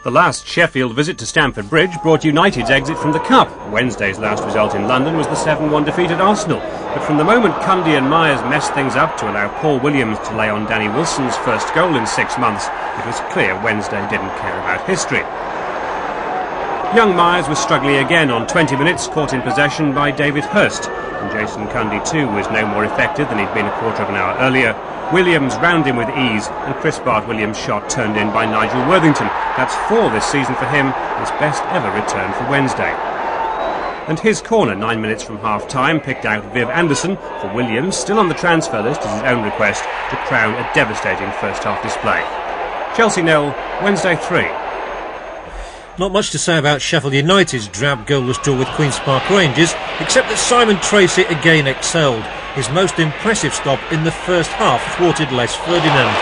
The last Sheffield visit to Stamford Bridge brought United's exit from the Cup. Wednesday's last result in London was the 7-1 defeat at Arsenal. But from the moment Cundy and Myers messed things up to allow Paul Williams to lay on Danny Wilson's first goal in 6 months, it was clear Wednesday didn't care about history. Young Myers was struggling again on 20 minutes, caught in possession by David Hurst. And Jason Cundy too was no more effective than he'd been a quarter of an hour earlier. Williams round him with ease, and Chris Bart-Williams' shot turned in by Nigel Worthington. That's 4 this season for him, his best ever return for Wednesday. And his corner 9 minutes from half-time picked out Viv Anderson for Williams, still on the transfer list at his own request, to crown a devastating first-half display. Chelsea 0, Wednesday 3. Not much to say about Sheffield United's drab goalless draw with Queen's Park Rangers, except that Simon Tracy again excelled. His most impressive stop in the first half thwarted Les Ferdinand.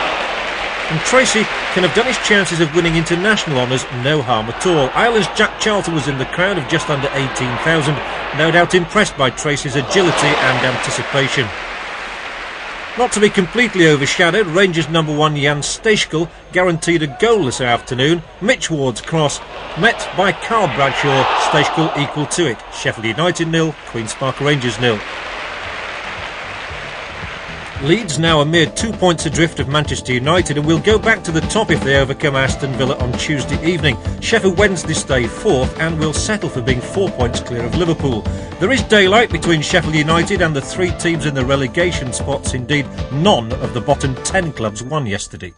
And Tracy can have done his chances of winning international honours no harm at all. Ireland's Jack Charlton was in the crowd of just under 18,000, no doubt impressed by Tracy's agility and anticipation. Not to be completely overshadowed, Rangers number 1 Jan Stejskal guaranteed a goalless afternoon. Mitch Ward's cross met by Carl Bradshaw, Stejskal equal to it. Sheffield United 0, Queen's Park Rangers 0. Leeds now a mere 2 points adrift of Manchester United and will go back to the top if they overcome Aston Villa on Tuesday evening. Sheffield Wednesday stay 4th and will settle for being 4 points clear of Liverpool. There is daylight between Sheffield United and the 3 teams in the relegation spots. Indeed, none of the bottom 10 clubs won yesterday.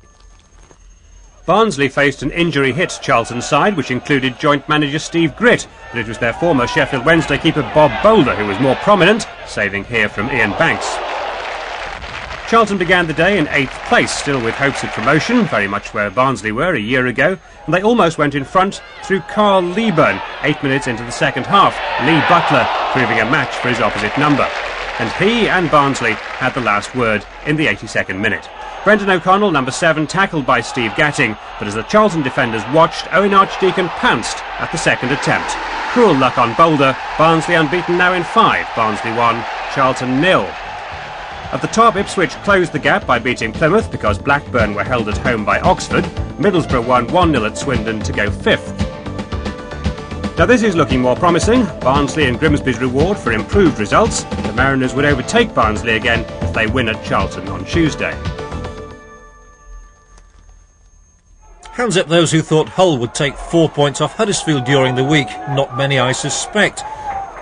Barnsley faced an injury-hit Charlton side, which included joint manager Steve Gritt, but it was their former Sheffield Wednesday keeper Bob Boulder who was more prominent, saving here from Ian Banks. Charlton began the day in 8th place, still with hopes of promotion, very much where Barnsley were a year ago, and they almost went in front through Carl Leeburn, 8 minutes into the second half, Lee Butler proving a match for his opposite number. And he and Barnsley had the last word in the 82nd minute. Brendan O'Connell, number 7, tackled by Steve Gatting, but as the Charlton defenders watched, Owen Archdeacon pounced at the second attempt. Cruel luck on Boulder, Barnsley unbeaten now in 5, Barnsley 1, Charlton 0. At the top, Ipswich closed the gap by beating Plymouth because Blackburn were held at home by Oxford. Middlesbrough won 1-0 at Swindon to go 5th. Now this is looking more promising. Barnsley and Grimsby's reward for improved results. The Mariners would overtake Barnsley again if they win at Charlton on Tuesday. Hands up those who thought Hull would take 4 points off Huddersfield during the week. Not many, I suspect.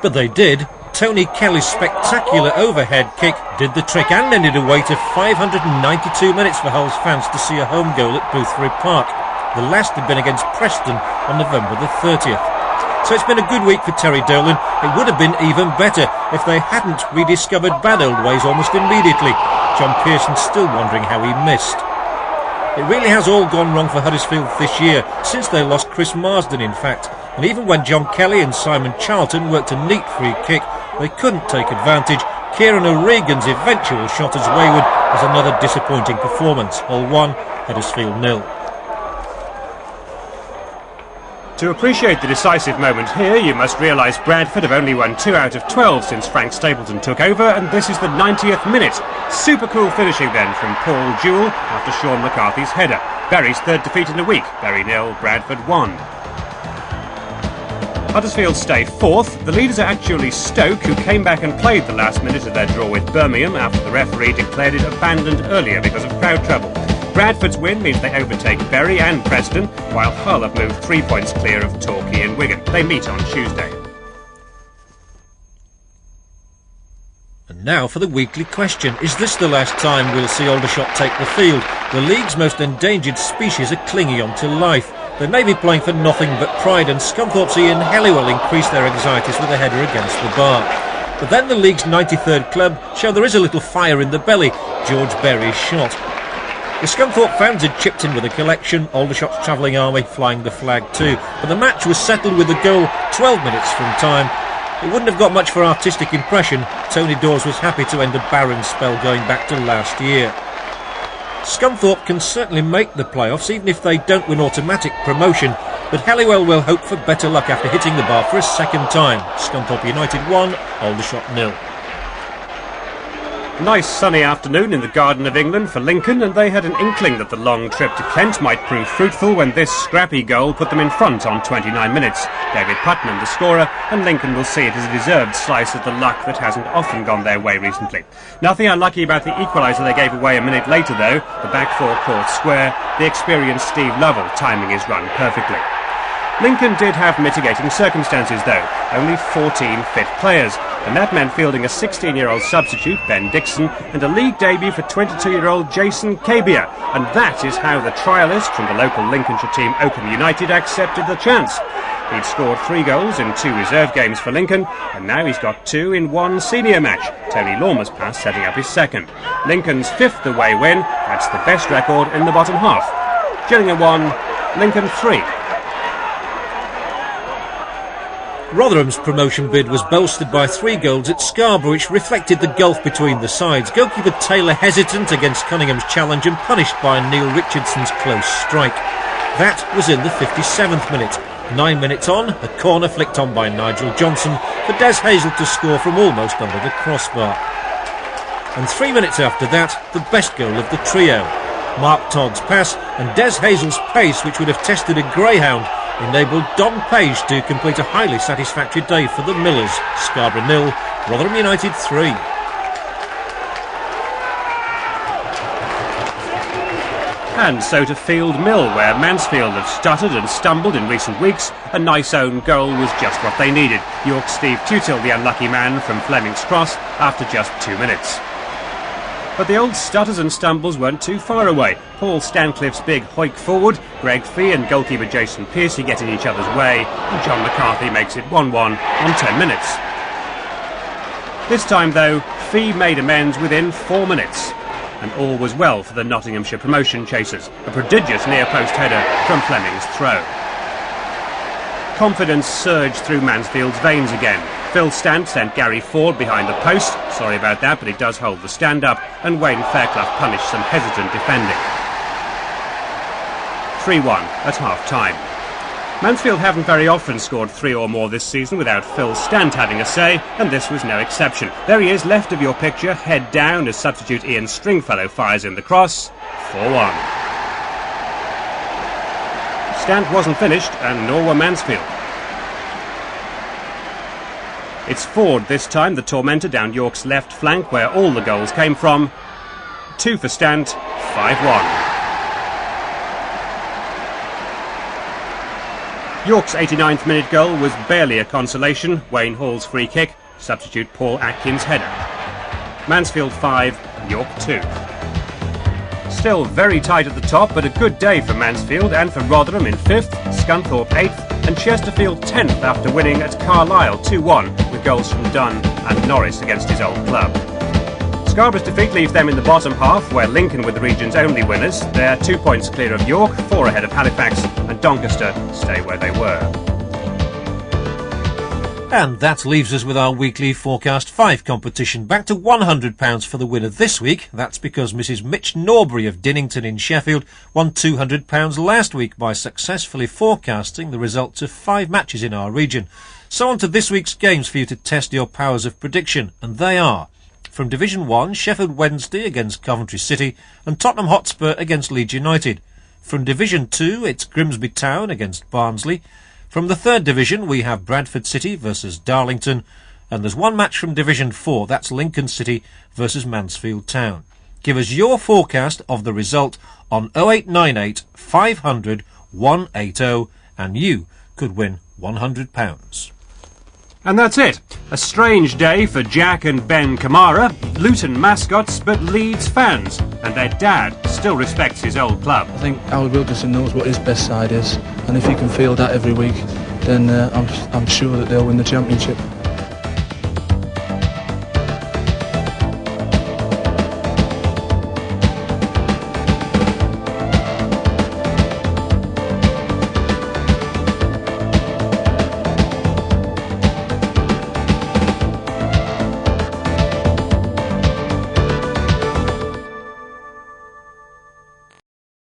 But they did. Tony Kelly's spectacular overhead kick did the trick and ended a wait of 592 minutes for Hull's fans to see a home goal at Boothby Park. The last had been against Preston on November the 30th. So it's been a good week for Terry Dolan. It would have been even better if they hadn't rediscovered bad old ways almost immediately. John Pearson still wondering how he missed. It really has all gone wrong for Huddersfield this year, since they lost Chris Marsden in fact. And even when John Kelly and Simon Charlton worked a neat free kick, they couldn't take advantage. Kieran O'Regan's eventual shot as wayward was another disappointing performance. Hull 1, Huddersfield 0. To appreciate the decisive moment here, you must realise Bradford have only won 2 out of 12 since Frank Stapleton took over, and this is the 90th minute. Super cool finishing then from Paul Jewell after Sean McCarthy's header. Bury's 3rd defeat in a week. Bury 0, Bradford 1. Huddersfield stay 4th. The leaders are actually Stoke, who came back and played the last minute of their draw with Birmingham after the referee declared it abandoned earlier because of crowd trouble. Bradford's win means they overtake Bury and Preston, while Hull have moved 3 points clear of Torquay and Wigan. They meet on Tuesday. And now for the weekly question. Is this the last time we'll see Aldershot take the field? The league's most endangered species are clinging on to life. They may be playing for nothing but pride, and Scunthorpe's Ian Helliwell increased their anxieties with a header against the bar. But then the league's 93rd club show there is a little fire in the belly. George Berry's shot. The Scunthorpe fans had chipped in with a collection, Aldershot's travelling army flying the flag too. But the match was settled with a goal 12 minutes from time. It wouldn't have got much for artistic impression. Tony Dawes was happy to end a barren spell going back to last year. Scunthorpe can certainly make the playoffs even if they don't win automatic promotion, but Helliwell will hope for better luck after hitting the bar for a second time. Scunthorpe United 1, Aldershot 0. Nice sunny afternoon in the Garden of England for Lincoln, and they had an inkling that the long trip to Kent might prove fruitful when this scrappy goal put them in front on 29 minutes. David Putnam the scorer, and Lincoln will see it as a deserved slice of the luck that hasn't often gone their way recently. Nothing unlucky about the equaliser they gave away a minute later though. The back four caught square, the experienced Steve Lovell timing his run perfectly. Lincoln did have mitigating circumstances though, only 14 fit players, and that meant fielding a 16-year-old substitute, Ben Dixon, and a league debut for 22-year-old Jason Kabia, and that is how the trialist from the local Lincolnshire team Oakham United accepted the chance. He'd scored 3 goals in 2 reserve games for Lincoln, and now he's got 2 in 1 senior match, Tony Lormer's pass setting up his second. Lincoln's 5th away win, that's the best record in the bottom half. Gillingham 1, Lincoln 3. Rotherham's promotion bid was bolstered by 3 goals at Scarborough, which reflected the gulf between the sides. Goalkeeper Taylor hesitant against Cunningham's challenge and punished by Neil Richardson's close strike. That was in the 57th minute. 9 minutes on, a corner flicked on by Nigel Johnson for Des Hazel to score from almost under the crossbar. And 3 minutes after that, the best goal of the trio. Mark Todd's pass and Des Hazel's pace, which would have tested a greyhound, enabled Don Page to complete a highly satisfactory day for the Millers. Scarborough 0, Rotherham United 3. And so to Field Mill, where Mansfield have stuttered and stumbled in recent weeks. A nice own goal was just what they needed. York's Steve Tutil, the unlucky man from Fleming's Cross, after just 2 minutes. But the old stutters and stumbles weren't too far away. Paul Stancliffe's big hoik forward, Greg Fee and goalkeeper Jason Piercy get in each other's way, and John McCarthy makes it 1-1 on 10 minutes. This time though, Fee made amends within 4 minutes, and all was well for the Nottinghamshire promotion chasers. A prodigious near-post header from Fleming's throw. Confidence surged through Mansfield's veins again. Phil Stant sent Gary Ford behind the post. Sorry about that, but he does hold the stand-up, and Wayne Fairclough punished some hesitant defending. 3-1 at half-time. Mansfield haven't very often scored 3 or more this season without Phil Stant having a say, and this was no exception. There he is, left of your picture, head down as substitute Ian Stringfellow fires in the cross. 4-1. Stant wasn't finished, and nor were Mansfield. It's Ford this time, the tormentor down York's left flank, where all the goals came from. 2 for Stant, 5-1. York's 89th minute goal was barely a consolation. Wayne Hall's free kick, substitute Paul Atkins' header. Mansfield 5, York 2. Still very tight at the top, but a good day for Mansfield and for Rotherham in 5th, Scunthorpe 8th, and Chesterfield 10th after winning at Carlisle 2-1 with goals from Dunn and Norris against his old club. Scarborough's defeat leaves them in the bottom half, where Lincoln were the region's only winners. They're 2 points clear of York, 4 ahead of Halifax, and Doncaster stay where they were. And that leaves us with our weekly Forecast 5 competition. Back to £100 for the winner this week. That's because Mrs Mitch Norbury of Dinnington in Sheffield won £200 last week by successfully forecasting the results of 5 matches in our region. So on to this week's games for you to test your powers of prediction, and they are: from Division 1, Sheffield Wednesday against Coventry City and Tottenham Hotspur against Leeds United. From Division 2, it's Grimsby Town against Barnsley. From the 3rd Division, we have Bradford City versus Darlington. And there's one match from Division 4, that's Lincoln City versus Mansfield Town. Give us your forecast of the result on 0898 500 180 and you could win £100. And that's it. A strange day for Jack and Ben Kamara, Luton mascots but Leeds fans, and their dad still respects his old club. I think Howard Wilkinson knows what his best side is, and if he can feel that every week, then I'm sure that they'll win the championship.